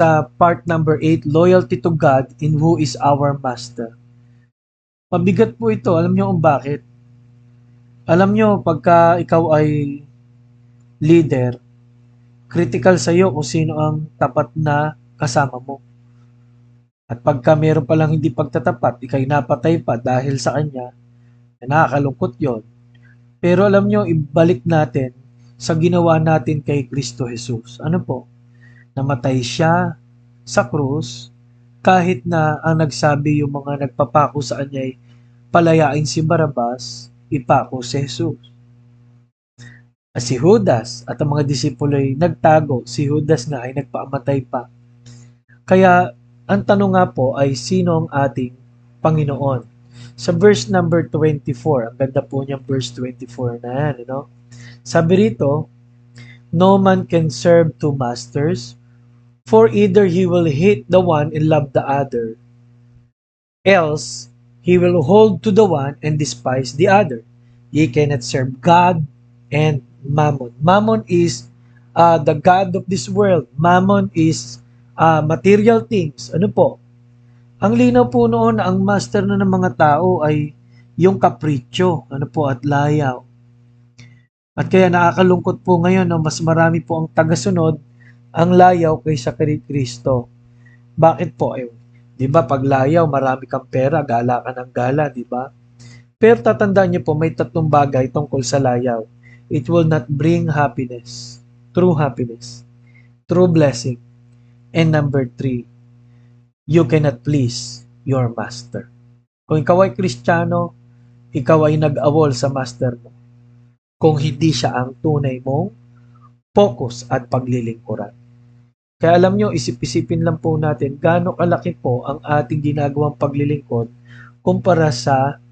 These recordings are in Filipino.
sa part number 8, loyalty to God in who is our master. Mabigat po ito. Alam niyo kung bakit? Alam niyo, pagka ikaw ay leader, critical sa iyo kung sino ang tapat na kasama mo. At pagka meron palang hindi pagtatapat, ikay napatay pa dahil sa kanya, nakakalungkot yon. Pero alam nyo, ibalik natin sa ginawa natin kay Kristo Jesus. Ano po? Namatay siya sa krus kahit na ang nagsabi yung mga nagpapako sa kanya ay palayain si Barabas, ipako si Jesus. Si Judas at ang mga disipulo ay nagtago, si Judas nga ay nagpaamatay pa. Kaya ang tanong nga po ay sino ang ating Panginoon? Sa verse number 24, ang ganda po niyang verse 24 na yan, no? Sabi rito, no man can serve two masters, for either he will hate the one and love the other, else he will hold to the one and despise the other. Ye cannot serve God and Mammon. Mammon is the God of this world. Mammon is material things. Ano po? Ang linaw po noon na ang master na ng mga tao ay yung kapritsyo, ano po, at layaw. At kaya nakakalungkot po ngayon na mas marami po ang tagasunod ang layaw kaysa kay Kristo. Bakit po? Eh, 'di ba pag layaw, marami kang pera, gala ka ng gala, 'di ba? Pero tatandaan niyo po may tatlong bagay tungkol sa layaw. It will not bring happiness, true blessing. And number 3, you cannot please your master. Kung ikaw ay Kristiyano, ikaw ay nag-awol sa master mo. Kung hindi siya ang tunay mong focus at paglilingkuran. Kaya alam nyo, isip-isipin lang po natin gaano kalaki po ang ating ginagawang paglilingkod kumpara sa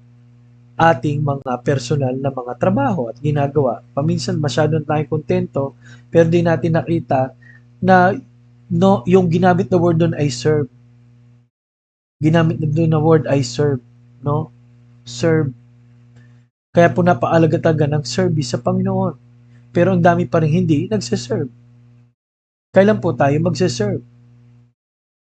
ating mga personal na mga trabaho at ginagawa. Paminsan masyadong tayong kontento pero di natin nakita na no, yung ginamit na word doon ay serve. Ginamit na doon na word ay serve. No? Serve. Kaya po napakalaga talaga ng service sa Panginoon. Pero ang dami pa rin hindi nagsiserve. Kailan po tayo magsiserve?